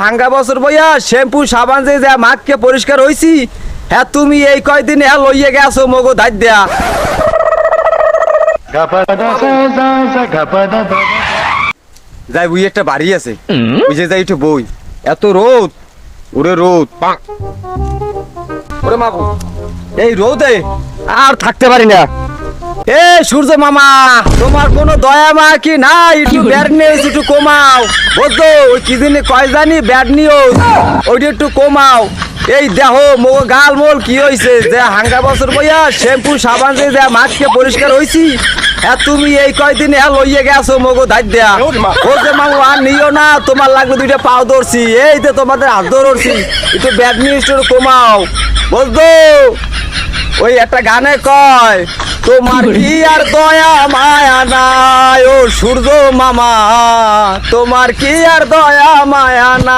হাঙ্গা বছর বইয়া শ্যাম্পু সাবান যে যা মাখকে পরিষ্কার হইছি, হ্যাঁ তুমি এই কয়দিন হ্যাঁ লইয়ে গেছো মগো ধার দেয়া। যাই বুই একটা বাড়ি আছে, বুঝে যাই একটু বই, এত রোদ ওরে রোদ, ওরে মাবু এই রোদে আর থাকতে পারি না। এ সূর্য মামা, তোমার কোনো দয়া মা কি নাই? একটু ব্যাড নিউজ একটু কমাও, বুঝতো ওই কি দিনে কয় জানি ব্যাড নিউজ, ওইটা একটু কমাও। এই দেখো মগো গাল মোল কি হয়েছে, যে হাঙ্গা বছর বইয়া শ্যাম্পু সাবান যে যা মাখকে পরিষ্কার হয়েছি, হ্যাঁ তুমি এই কয়দিন হ্যাঁ লইয়ে গেছো মগো ধার দেয়া। ও যে মামু আর নিও না, তোমার লাগবে দুইটা পাও ধরছি, এই যে তোমাদের হাত ধরছি, একটু ব্যাড নিউজ একটু কমাও, বুঝতো। ওই একটা গানে কয়, তোমার কি আর দয়া মায়া নাই ও সূর্য মামা, তোমার কি আর দয়া মায়া নাই।